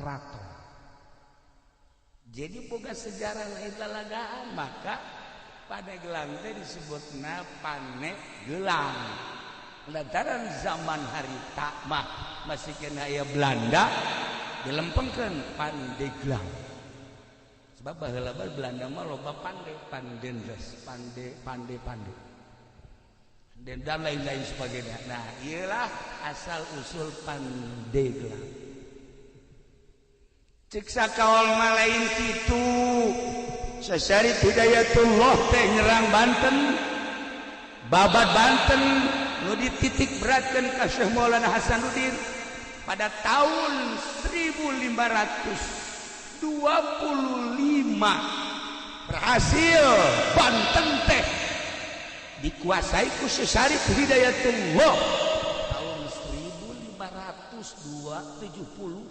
keraton. Jadi boga sejarah lain lalagaan, maka Pandeglang teh disebutna Paneglang. Lantaran zaman harita mah masih kena aya Belanda dilempengkeun Pandeglang. Sebab baheula Belanda mah loba Pandenres, pande dan lain-lain sebagainya. Nah, ialah asal usul Pandeglang. Cek sakaol mah lain kitu. Sasarit Hidayatullah teh nyerang Banten, babat Banten nu dititik beratkeun ka Syekh Maulana Hasanuddin pada tahun 1525 berhasil Banten teh dikuasai ku Sasarit Hidayatullah tahun 1570